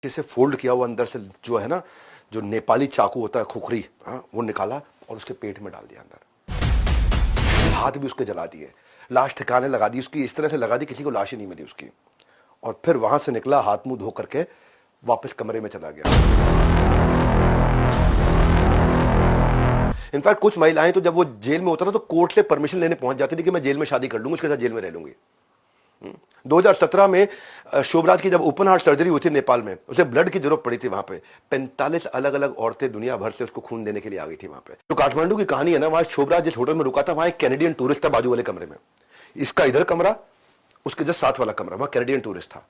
जिसे फोल्ड किया हुआ अंदर से जो है ना, जो नेपाली चाकू होता है खुखरी, वो निकाला और उसके पेट में डाल दिया अंदर। हाथ भी उसके जला दिए, लाश ठिकाने लगा दी उसकी, इस तरह से लगा दी किसी को लाश ही नहीं मिली उसकी। और फिर वहां से निकला, हाथ मुंह धो करके वापस कमरे में चला गया। इनफैक्ट कुछ महिलाएं तो जब वो जेल में होता था तो कोर्ट से परमिशन लेने पहुंच जाती थी कि मैं जेल में शादी कर लूंगी, उसके साथ जेल में रह लूंगी। 2017 में शोभराज की जब ओपन हार्ट सर्जरी हुई थी नेपाल में, उसे ब्लड की जरूरत पड़ी थी। वहां पे 45 अलग अलग औरतें दुनिया भर से उसको खून देने के लिए आ गई थी वहां पे। तो काठमांडू की कहानी है ना, वहां शोभराज जिस होटल में रुका था वहां एक कैनेडियन टूरिस्ट था बाजू वाले कमरे में। इसका इधर कमरा, उसके जस्ट साथ वाला कमरा, वहां कैनेडियन टूरिस्ट था।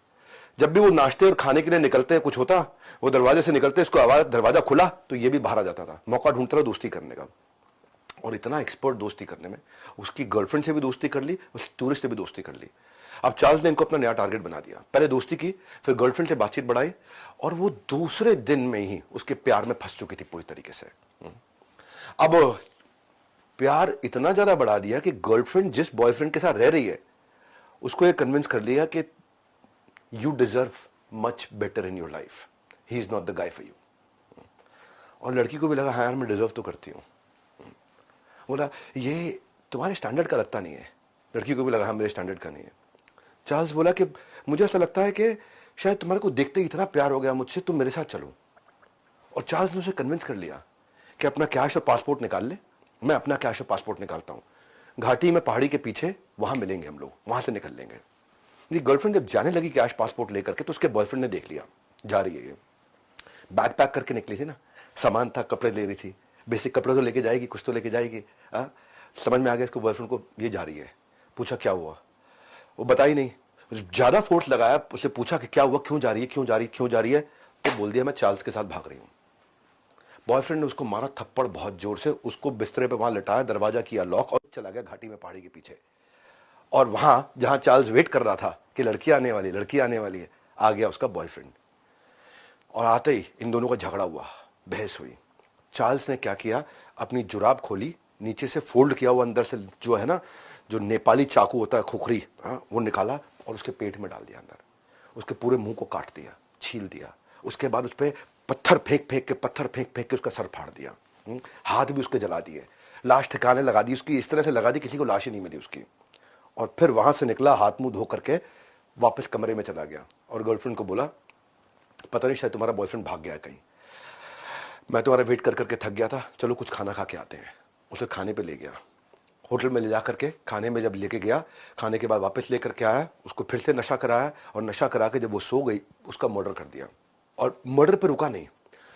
जब भी वो नाश्ते और खाने के लिए निकलते, कुछ होता, वो दरवाजे से निकलते, इसको आवाज, दरवाजा खुला तो ये भी बाहर आ जाता था, मौका ढूंढता था दोस्ती करने का। और इतना एक्सपर्ट दोस्ती करने में, उसकी गर्लफ्रेंड से भी दोस्ती कर ली, उस टूरिस्ट से भी दोस्ती कर ली। अब चार्ल्स ने इनको अपना नया टारगेट बना दिया। पहले दोस्ती की, फिर गर्लफ्रेंड से बातचीत बढ़ाई, और वो दूसरे दिन में ही उसके प्यार में फंस चुकी थी पूरी तरीके से। अब प्यार इतना ज्यादा बढ़ा दिया कि गर्लफ्रेंड जिस बॉयफ्रेंड के साथ रह रही है उसको ये कन्विंस कर लिया कि you deserve much better in your life, he is not the guy for you. और लड़की को भी लगा हाँ यार मैं डिजर्व तो करती हूं। बोला ये तुम्हारे स्टैंडर्ड का लगता नहीं है। लड़की को भी लगा हाँ मेरे स्टैंडर्ड का नहीं है। चार्ल्स बोला कि मुझे ऐसा लगता है कि शायद तुम्हारे को देखते ही इतना प्यार हो गया मुझसे, तुम मेरे साथ चलो। और चार्ल्स ने उसे कन्विंस कर लिया कि अपना कैश और पासपोर्ट निकाल ले, मैं अपना कैश और पासपोर्ट निकालता हूं, घाटी में पहाड़ी के पीछे वहां मिलेंगे हम लोग, वहां से निकल लेंगे। ये गर्लफ्रेंड जब जाने लगी कैश पासपोर्ट लेकर के, तो उसके बॉयफ्रेंड ने देख लिया जा रही है ये। बैग पैक करके निकली थी ना, सामान था, कपड़े ले रही थी, बेसिक कपड़े तो लेके जाएगी, कुछ तो लेके जाएगी। समझ में आ गया इसको बॉयफ्रेंड को ये जा रही है। पूछा क्या हुआ, वो बताई नहीं। ज्यादा फोर्स लगाया, उससे पूछा कि क्या हुआ, क्यों जा रही है, क्यों जा रही है, क्यों जा रही है। तो बोल दिया मैं चार्ल्स के साथ भाग रही हूं। बॉयफ्रेंड ने उसको मारा थप्पड़ बहुत जोर से, उसको बिस्तरे पे वहां लटाया, दरवाजा किया लॉक और चला गया घाटी में पहाड़ी के पीछे। और वहां जहां चार्ल्स वेट कर रहा था कि लड़की आने वाली, लड़की आने वाली है, आ गया उसका बॉयफ्रेंड। और आते ही इन दोनों का झगड़ा हुआ, बहस हुई। चार्ल्स ने क्या किया, अपनी जुराब खोली, नीचे से फोल्ड किया हुआ अंदर से जो है ना, जो नेपाली चाकू होता है खुखरी, वो निकाला और उसके पेट में डाल दिया अंदर। उसके पूरे मुंह को काट दिया, छील दिया। उसके बाद उस पर पत्थर फेंक फेंक के उसका सर फाड़ दिया। हाथ भी उसके जला दिए, लाश ठिकाने लगा दी उसकी, इस तरह से लगा दी किसी को लाश ही नहीं मिली उसकी। और फिर वहां से निकला, हाथ मुंह धो करके वापस कमरे में चला गया। और गर्लफ्रेंड को बोला पता नहीं शायद तुम्हारा बॉयफ्रेंड भाग गया है कहीं, मैं तुम्हारा वेट कर करके थक गया था, चलो कुछ खाना खा के आते हैं। उसे खाने पे ले गया, होटल में ले जा करके खाने में जब लेके गया, खाने के बाद वापस लेकर के आया, उसको फिर से नशा कराया, और नशा करा के जब वो सो गई उसका मर्डर कर दिया। और मर्डर पे रुका नहीं,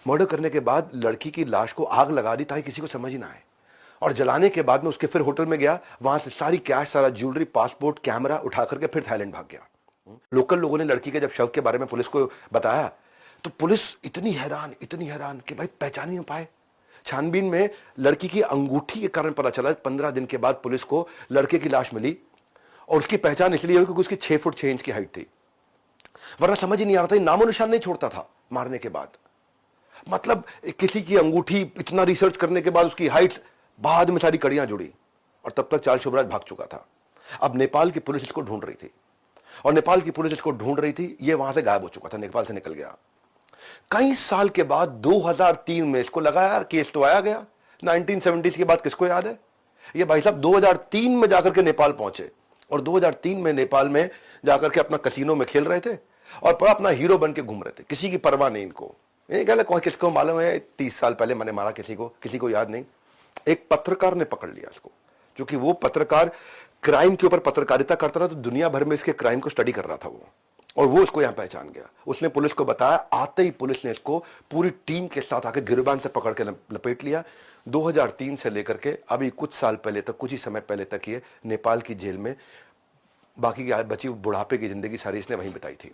मर्डर करने के बाद लड़की की लाश को आग लगा दी ताकि किसी को समझ ही ना आए। और जलाने के बाद में उसके फिर होटल में गया, वहां से सारी कैश, सारा ज्वेलरी, पासपोर्ट, कैमरा उठा करके फिर थाईलैंड भाग गया। लोकल लोगों ने लड़की के जब शव के बारे में पुलिस को बताया तो पुलिस इतनी हैरान कि भाई पहचान ही नहीं पाए। छानबीन में लड़की की अंगूठी के कारण पता चला, 15 दिन के बाद पुलिस को लड़के की लाश मिली, और उसकी पहचान इसलिए हुई क्योंकि उसकी 6 फुट 6 इंच की हाइट थी। वरना समझ ही नहीं आ रहा था, नामो निशान नहीं छोड़ता था मारने के बाद। मतलब किसी की अंगूठी, इतना रिसर्च करने के बाद उसकी हाइट, बाद में सारी कड़ियां जुड़ी, और तब तक चार्ल्स शोभराज भाग चुका था। अब नेपाल की पुलिस इसको ढूंढ रही थी, और नेपाल की पुलिस इसको ढूंढ रही थी, ये वहां से गायब हो चुका था, नेपाल से निकल गया। कई साल के बाद 2003 में इसको लगा यार केस तो आया गया, 1970s के बाद किसको याद है। ये भाई साहब 2003 में जाकर के नेपाल पहुंचे, और 2003 में नेपाल में जाकर के अपना कसिनो में खेल रहे थे, और पूरा अपना हीरो बन के घूम रहे थे, किसी की परवाह नहीं इनको। ये कहले कौन किसको मालूम है, 30 साल पहले मैंने मारा किसी को याद नहीं। एक पत्रकार ने पकड़ लिया इसको, क्योंकि वो पत्रकार क्राइम के ऊपर पत्रकारिता करता था, तो दुनिया भर में इसके क्राइम को स्टडी कर रहा था वो, और वो उसको यहां पहचान गया। उसने पुलिस को बताया, आते ही पुलिस ने इसको पूरी टीम के साथ आके गिरबान से पकड़ के लपेट लिया। 2003 से लेकर के अभी कुछ साल पहले तक, कुछ ही समय पहले तक ये नेपाल की जेल में बाकी की बची बुढ़ापे की जिंदगी सारी इसने वहीं बिताई थी।